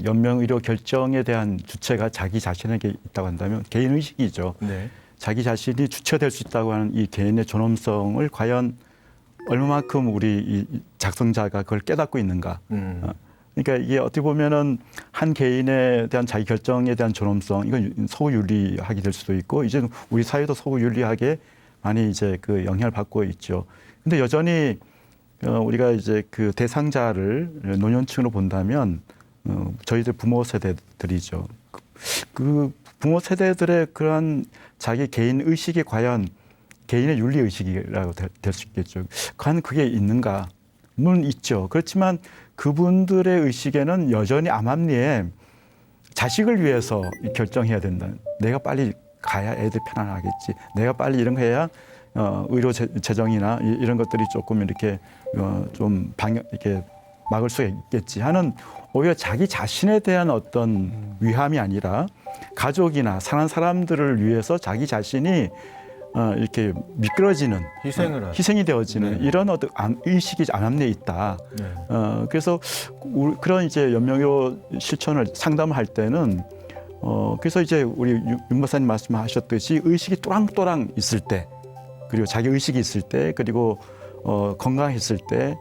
Speaker 3: 연명의료 결정에 대한 주체가 자기 자신에게 있다고 한다면 개인 의식이죠.
Speaker 1: 네.
Speaker 3: 자기 자신이 주체될 수 있다고 하는 이 개인의 존엄성을 과연 얼마만큼 우리 이 작성자가 그걸 깨닫고 있는가. 그러니까 이게 어떻게 보면은 한 개인에 대한 자기 결정에 대한 존엄성, 이건 소유유리하게 될 수도 있고, 이제 우리 사회도 소유유리하게 많이 이제 그 영향을 받고 있죠. 근데 여전히 우리가 이제 그 대상자를 노년층으로 본다면 저희들 부모 세대들이죠. 그 부모 세대들의 그러한 자기 개인 의식이 과연 개인의 윤리 의식이라고 될 수 있겠죠. 과연 그게 있는가? 물론 있죠. 그렇지만 그분들의 의식에는 여전히 암암리에 자식을 위해서 결정해야 된다. 내가 빨리 가야 애들 편안하겠지. 내가 빨리 이런 거 해야 의료 재정이나 이런 것들이 조금 이렇게 좀 이렇게 막을 수가 있겠지 하는, 오히려 자기 자신에 대한 어떤 위함이 아니라 가족이나 사는 사람들을 위해서 자기 자신이 이렇게 미끄러지는, 희생이 되어지는 이런 어떤 의식이 암암리에 있다. 그래서 그런 이제 연명의료 실천을 상담을 할 때는 그래서 이제 우리 윤 박사님 말씀하셨듯이 의식이 또랑또랑 있을 때, 그리고 자기 의식이 있을 때, 그리고 건강했을 때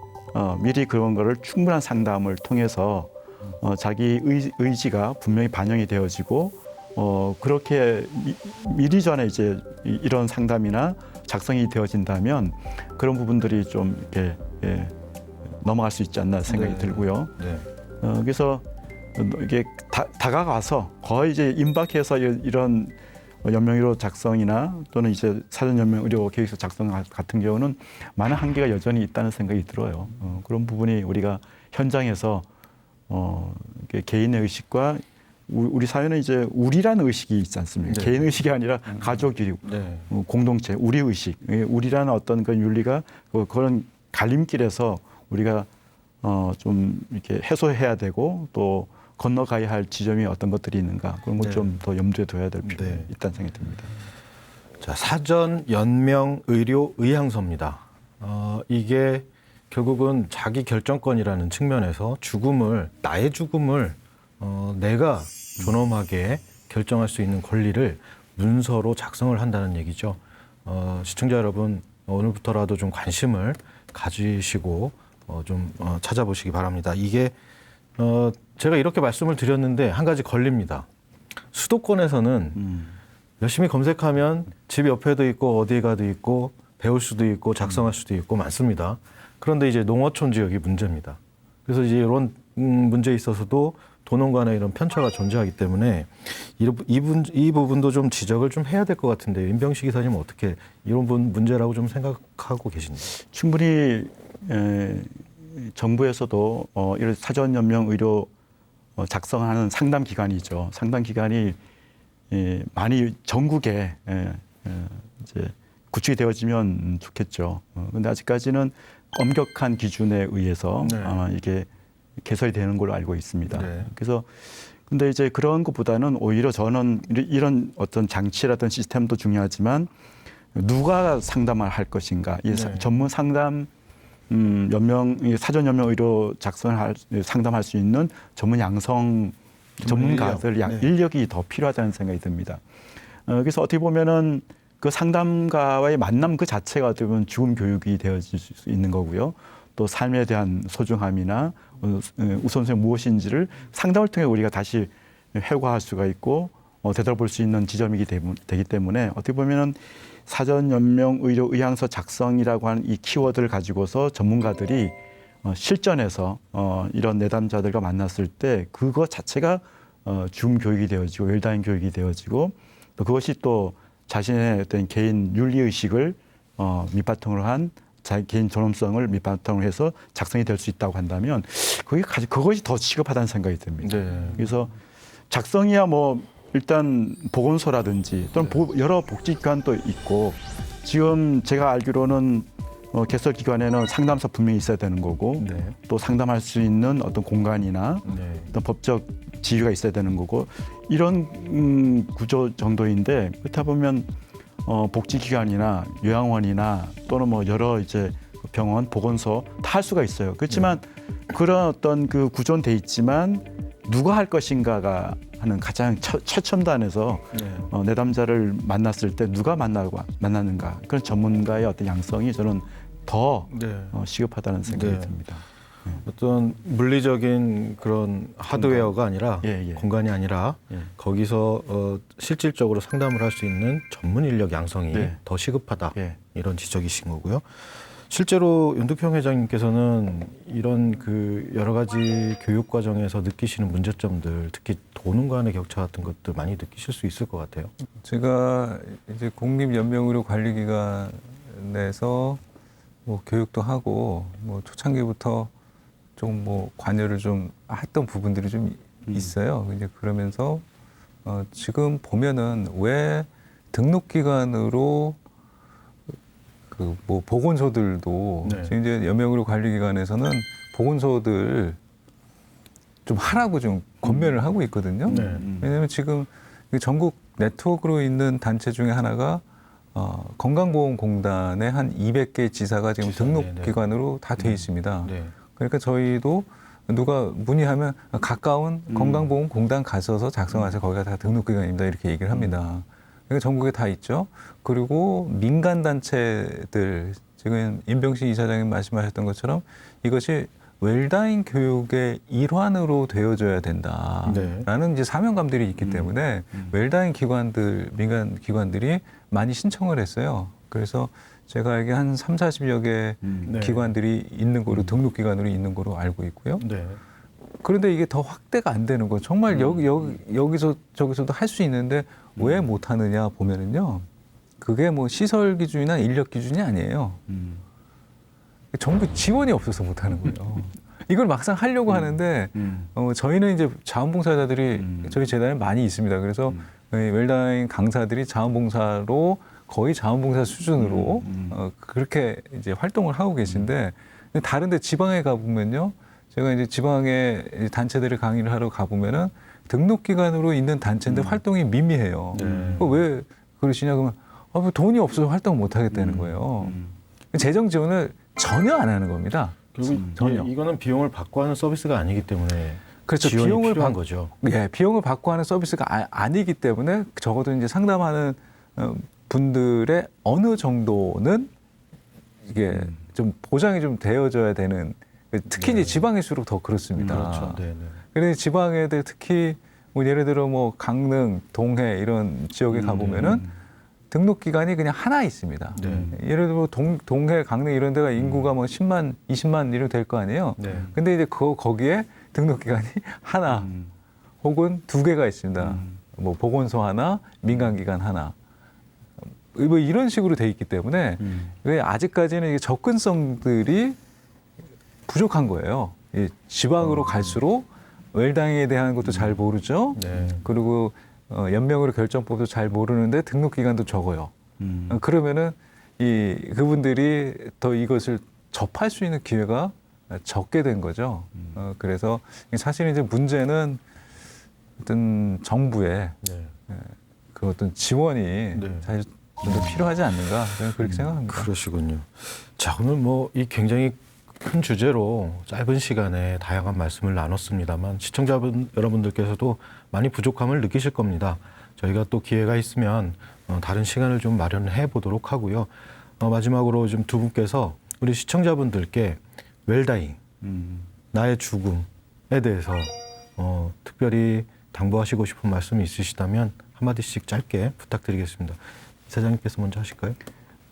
Speaker 3: 미리 그런 거를 충분한 상담을 통해서 자기 의지가 분명히 반영이 되어지고 그렇게 미리 전에 이제 이런 상담이나 작성이 되어진다면 그런 부분들이 좀 이렇게 넘어갈 수 있지 않나 생각이 들고요. 그래서 이게 다가가서 거의 이제 임박해서 이런 연명의료 작성이나 또는 이제 사전 연명의료 계획서 작성 같은 경우는 많은 한계가 여전히 있다는 생각이 들어요. 그런 부분이 우리가 현장에서 개인의 의식과 우리 사회는 이제 우리라는 의식이 있지 않습니까?
Speaker 1: 네.
Speaker 3: 개인 의식이 아니라 가족이고 공동체, 우리 의식, 우리라는 어떤 그 윤리가 그런 갈림길에서 우리가 좀 이렇게 해소해야 되고 또 건너가야 할 지점이 어떤 것들이 있는가, 그런 것 좀 더 염두에 둬야 될 필요가 있다는 생각이 듭니다.
Speaker 1: 자, 사전 연명 의료 의향서입니다. 이게 결국은 자기 결정권이라는 측면에서 나의 죽음을 내가 존엄하게 결정할 수 있는 권리를 문서로 작성을 한다는 얘기죠. 시청자 여러분, 오늘부터라도 좀 관심을 가지시고 좀 찾아보시기 바랍니다. 이게 제가 이렇게 말씀을 드렸는데 한 가지 걸립니다. 수도권에서는 열심히 검색하면 집 옆에도 있고 어디에 가도 있고 배울 수도 있고 작성할 수도 있고 많습니다. 그런데 이제 농어촌 지역이 문제입니다. 그래서 이제 이런 문제에 있어서도 도농 간의 이런 편차가 존재하기 때문에 이 부분도 좀 지적을 좀 해야 될 것 같은데, 임병식 이사님은 어떻게 이런 문제라고 좀 생각하고 계십니까?
Speaker 3: 충분히 정부에서도 이런 사전 연명 의료 작성하는 상담 기관이죠. 상담 기관이 많이 전국에 이제 구축이 되어지면 좋겠죠. 그런데 아직까지는 엄격한 기준에 의해서 이게 개설이 되는 걸로 알고 있습니다. 그래서 근데 이제 그런 것보다는 오히려 저는 이런 어떤 장치라든 시스템도 중요하지만 누가 상담을 할 것인가, 이 전문 상담 사전 연명 의료 작성을 상담할 수 있는 전문 양성 전문가들 인력이 더 필요하다는 생각이 듭니다. 그래서 어떻게 보면은 그 상담가와의 만남 그 자체가 어떻게 보면 죽음 교육이 되어질 수 있는 거고요. 또 삶에 대한 소중함이나 우선순위 무엇인지를 상담을 통해 우리가 다시 회고할 수가 있고 되돌아볼 수 있는 지점이기 되기 때문에 어떻게 보면은 사전 연명 의료 의향서 작성이라고 하는 이 키워드를 가지고서 전문가들이 실전에서 이런 내담자들과 만났을 때 그것 자체가 죽음 교육이 되어지고 웰다잉 교육이 되어지고 또 그것이 또 자신의 어떤 개인 윤리 의식을 밑바탕으로 한 자기 개인 존엄성을 밑바탕으로 해서 작성이 될 수 있다고 한다면 그것이 더 시급하다는 생각이 듭니다. 그래서 작성이야 뭐 일단 보건소라든지 또는 여러 복지기관도 있고, 지금 제가 알기로는 개설기관에는 상담사 분명히 있어야 되는 거고 또 상담할 수 있는 어떤 공간이나 어떤 법적 지위가 있어야 되는 거고 이런 구조 정도인데 그렇다 보면 복지기관이나 요양원이나 또는 뭐 여러 이제 병원, 보건소 다 할 수가 있어요. 그렇지만 그런 어떤 그 구조는 돼 있지만 누가 할 것인가가 하는 가장 최첨단에서 내담자를 만났을 때 누가 만나는가 그런 전문가의 어떤 양성이 저는 더 시급하다는 생각이 듭니다.
Speaker 1: 어떤 물리적인 그런 하드웨어가 아니라 공간이 아니라 거기서 실질적으로 상담을 할 수 있는 전문 인력 양성이 더 시급하다 이런 지적이신 거고요. 실제로 윤두평 회장님께서는 이런 그 여러 가지 교육 과정에서 느끼시는 문제점들, 특히 도농 간의 격차 같은 것들 많이 느끼실 수 있을 것 같아요.
Speaker 2: 제가 이제 국립연명의료관리기관에서 뭐 교육도 하고 뭐 초창기부터 좀 뭐 관여를 좀 했던 부분들이 좀 있어요. 이제 그러면서 지금 보면은 왜 등록기관으로 그 뭐 보건소들도 지금 이제 연명의료관리기관에서는 보건소들 좀 하라고 좀 권면을 하고 있거든요. 왜냐하면 지금 전국 네트워크로 있는 단체 중에 하나가 건강보험공단의 한 200개 지사가 지금 등록기관으로 다 돼 있습니다. 그러니까 저희도 누가 문의하면 가까운 건강보험공단 가셔서 작성하세요. 거기가 다 등록기관입니다. 이렇게 얘기를 합니다. 그러니까 전국에 다 있죠. 그리고 민간단체들, 지금 임병식 이사장님 말씀하셨던 것처럼 이것이 웰다잉 교육의 일환으로 되어져야 된다라는 이제 사명감들이 있기 때문에 웰다잉 기관들, 민간 기관들이 많이 신청을 했어요. 그래서 제가 알기에 한 30-40여 개 기관들이 있는 거로 등록기관으로 있는 거로 알고 있고요. 그런데 이게 더 확대가 안 되는 거. 정말 여기서 저기서도 할 수 있는데 왜 못 하느냐 보면은요. 그게 뭐 시설 기준이나 인력 기준이 아니에요. 정부 지원이 없어서 못 하는 거예요. 이걸 막상 하려고 하는데 저희는 이제 자원봉사자들이 저희 재단에 많이 있습니다. 그래서 웰다잉 강사들이 자원봉사로 거의 자원봉사 수준으로 그렇게 이제 활동을 하고 계신데 다른데 지방에 가보면요. 제가 이제 지방에 단체들을 강의를 하러 가보면은 등록기관으로 있는 단체인데 활동이 미미해요. 왜 그러시냐 그러면 뭐 돈이 없어서 활동 못 하겠다는 거예요. 재정 지원을 전혀 안 하는 겁니다.
Speaker 1: 그리고 이거는 비용을 받고 하는 서비스가 아니기 때문에
Speaker 2: 그렇죠.
Speaker 1: 지원이
Speaker 2: 비용을
Speaker 1: 필요한 거죠.
Speaker 2: 예, 비용을 받고 하는 서비스가 아니기 때문에 적어도 이제 상담하는 분들의 어느 정도는 이게 좀 보장이 좀 되어져야 되는, 특히 이제 지방일수록 더 그렇습니다.
Speaker 1: 그렇죠.
Speaker 2: 그래서 지방 애들 특히 뭐 예를 들어 뭐 강릉, 동해 이런 지역에 가보면은 등록 기관이 그냥 하나 있습니다. 예를 들어 동해, 강릉 이런 데가 인구가 뭐 10만, 20만 이런 될 거 아니에요. 근데 이제 거기에 등록 기관이 하나 혹은 두 개가 있습니다. 뭐 보건소 하나, 민간 기관 하나. 뭐 이런 식으로 돼 있기 때문에 아직까지는 이게 접근성들이 부족한 거예요. 지방으로 갈수록 웰다잉에 대한 것도 잘 모르죠. 그리고 연명으로 결정법도 잘 모르는데 등록 기간도 적어요. 그러면은 그분들이 더 이것을 접할 수 있는 기회가 적게 된 거죠. 그래서 사실 이제 문제는 어떤 정부의 그 어떤 지원이 사실 좀 더 필요하지 않는가 저는 그렇게 생각합니다.
Speaker 1: 그러시군요. 자, 오늘 뭐 이 굉장히 큰 주제로 짧은 시간에 다양한 말씀을 나눴습니다만 시청자분 여러분들께서도 많이 부족함을 느끼실 겁니다. 저희가 또 기회가 있으면 다른 시간을 좀 마련해 보도록 하고요. 마지막으로 좀 두 분께서 우리 시청자분들께 웰다잉, 나의 죽음에 대해서 특별히 당부하시고 싶은 말씀이 있으시다면 한마디씩 짧게 부탁드리겠습니다. 이사장님께서 먼저 하실까요?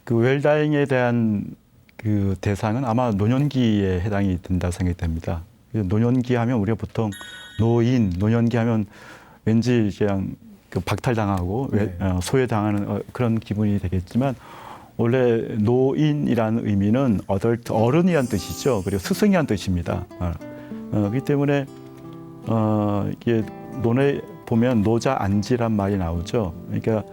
Speaker 3: 그 웰다잉에 대한 그 대상은 아마 노년기에 해당이 된다고 생각이 됩니다. 노년기 하면 우리가 보통 노년기 하면 왠지 그냥 그 박탈당하고 소외당하는 그런 기분이 되겠지만 원래 노인이라는 의미는 어른이란 뜻이죠. 그리고 스승이란 뜻입니다. 그렇기 때문에 이게 논에 보면 노자 안지란 말이 나오죠. 그러니까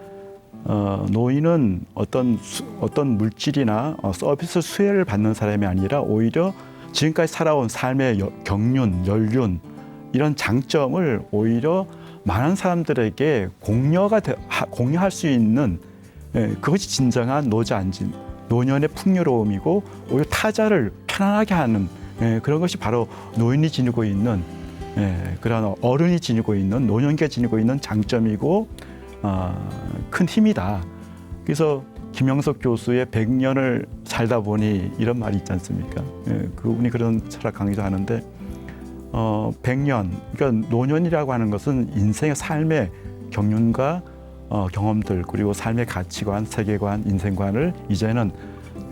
Speaker 3: 노인은 어떤 물질이나 서비스 수혜를 받는 사람이 아니라 오히려 지금까지 살아온 삶의 경륜, 연륜 이런 장점을 오히려 많은 사람들에게 공유할 수 있는 그것이 진정한 노년의 풍요로움이고 오히려 타자를 편안하게 하는 그런 것이 바로 노인이 지니고 있는 그런 어른이 지니고 있는 노년기가 지니고 있는 장점이고 큰 힘이다. 그래서 김영석 교수의 100년을 살다 보니 이런 말이 있지 않습니까? 그분이 그런 철학 강의도 하는데 100년, 그러니까 노년이라고 하는 것은 인생의 삶의 경륜과 경험들 그리고 삶의 가치관, 세계관, 인생관을 이제는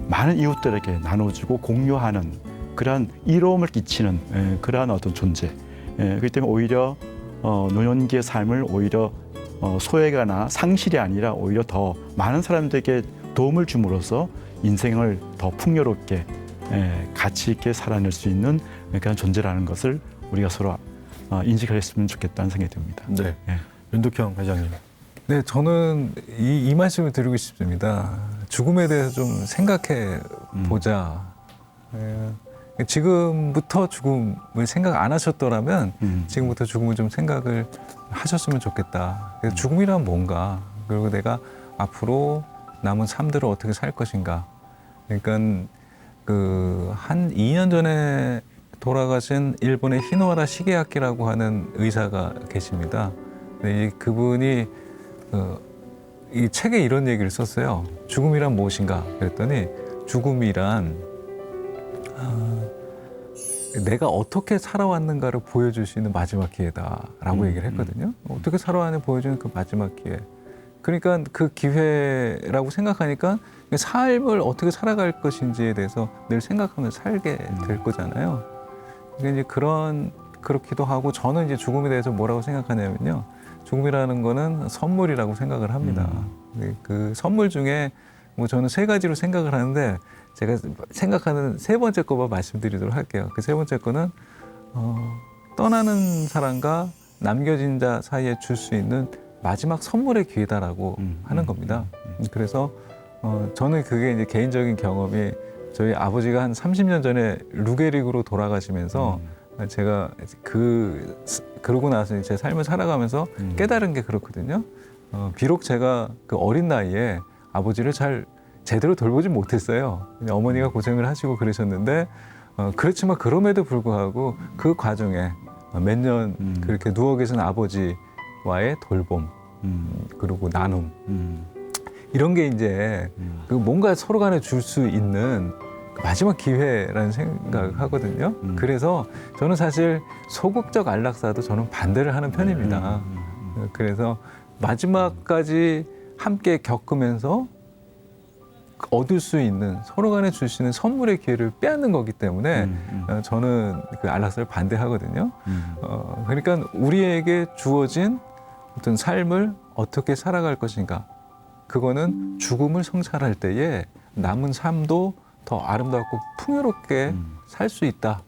Speaker 3: 많은 이웃들에게 나눠주고 공유하는 그러한 이로움을 끼치는 그러한 어떤 존재. 그렇기 때문에 오히려 노년기의 삶을 오히려 소외가나 상실이 아니라 오히려 더 많은 사람들에게 도움을 줌으로써 인생을 더 풍요롭게 가치 있게 살아낼 수 있는 그런 존재라는 것을 우리가 서로 인식했으면 좋겠다는 생각이 듭니다.
Speaker 1: 네. 윤덕형 회장님.
Speaker 2: 네, 저는 이 말씀을 드리고 싶습니다. 죽음에 대해서 좀 생각해 보자. 지금부터 죽음을 생각 안 하셨더라면 지금부터 죽음을 좀 생각을 하셨으면 좋겠다. 그래서 죽음이란 뭔가, 그리고 내가 앞으로 남은 삶들을 어떻게 살 것인가. 그러니까 한 2년 전에 돌아가신 일본의 히노하라 시게아키라고 하는 의사가 계십니다. 근데 그분이 이 책에 이런 얘기를 썼어요. 죽음이란 무엇인가? 그랬더니 죽음이란 내가 어떻게 살아왔는가를 보여줄 수 있는 마지막 기회다라고 얘기를 했거든요. 어떻게 살아왔는지 보여주는 그 마지막 기회. 그러니까 그 기회라고 생각하니까 삶을 어떻게 살아갈 것인지에 대해서 늘 생각하면서 살게 될 거잖아요. 그러니까 이제 그렇기도 하고 저는 이제 죽음에 대해서 뭐라고 생각하냐면요. 죽음이라는 거는 선물이라고 생각을 합니다. 그 선물 중에 뭐 저는 3가지로 생각을 하는데 제가 생각하는 3번째 거만 말씀드리도록 할게요. 그 3번째 거는 떠나는 사람과 남겨진 자 사이에 줄 수 있는 마지막 선물의 기회다라고 하는 겁니다. 그래서 저는 그게 이제 개인적인 경험이 저희 아버지가 한 30년 전에 루게릭으로 돌아가시면서 제가 그러고 나서 제 삶을 살아가면서 깨달은 게 그렇거든요. 비록 제가 그 어린 나이에 아버지를 제대로 돌보지 못했어요. 어머니가 고생을 하시고 그러셨는데 그렇지만 그럼에도 불구하고 그 과정에 몇 년 그렇게 누워 계신 아버지와의 돌봄 그리고 나눔 이런 게 이제 그 뭔가 서로 간에 줄 수 있는 마지막 기회라는 생각을 하거든요. 그래서 저는 사실 소극적 안락사도 저는 반대를 하는 편입니다. 그래서 마지막까지 함께 겪으면서 얻을 수 있는 서로 간에 줄 수 있는 선물의 기회를 빼앗는 거기 때문에 저는 그 안락사를 반대하거든요. 그러니까 우리에게 주어진 어떤 삶을 어떻게 살아갈 것인가, 그거는 죽음을 성찰할 때에 남은 삶도 더 아름답고 풍요롭게 살 수 있다.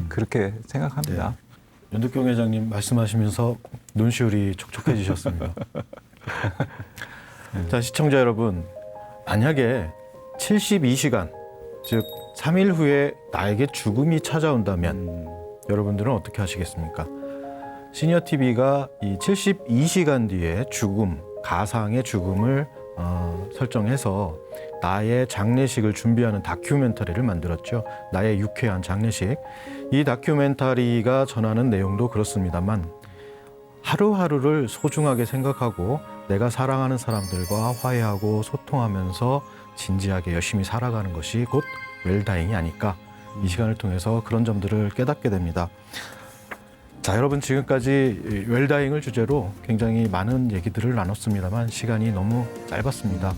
Speaker 2: 그렇게 생각합니다.
Speaker 1: 네. 윤덕경 회장님 말씀하시면서 눈시울이 촉촉해지셨습니다. 자, 시청자 여러분, 만약에 72시간, 즉 3일 후에 나에게 죽음이 찾아온다면 여러분들은 어떻게 하시겠습니까? 시니어TV가 이 72시간 뒤에 죽음, 가상의 죽음을 설정해서 나의 장례식을 준비하는 다큐멘터리를 만들었죠. 나의 유쾌한 장례식. 이 다큐멘터리가 전하는 내용도 그렇습니다만 하루하루를 소중하게 생각하고 내가 사랑하는 사람들과 화해하고 소통하면서 진지하게 열심히 살아가는 것이 곧 웰다잉이 아닐까. 이 시간을 통해서 그런 점들을 깨닫게 됩니다. 자, 여러분, 지금까지 웰다잉을 주제로 굉장히 많은 얘기들을 나눴습니다만 시간이 너무 짧았습니다.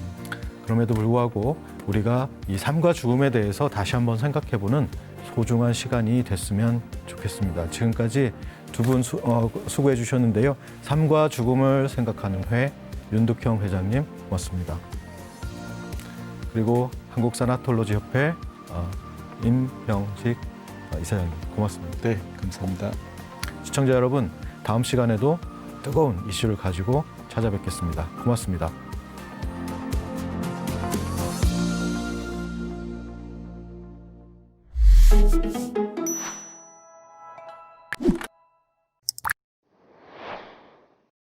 Speaker 1: 그럼에도 불구하고 우리가 이 삶과 죽음에 대해서 다시 한번 생각해보는 소중한 시간이 됐으면 좋겠습니다. 지금까지 두 분 수고해 주셨는데요. 삶과 죽음을 생각하는 회, 윤덕형 회장님 고맙습니다. 그리고 한국사나톨로지협회 임병식 이사장님 고맙습니다.
Speaker 3: 네, 감사합니다.
Speaker 1: 시청자 여러분, 다음 시간에도 뜨거운 이슈를 가지고 찾아뵙겠습니다. 고맙습니다.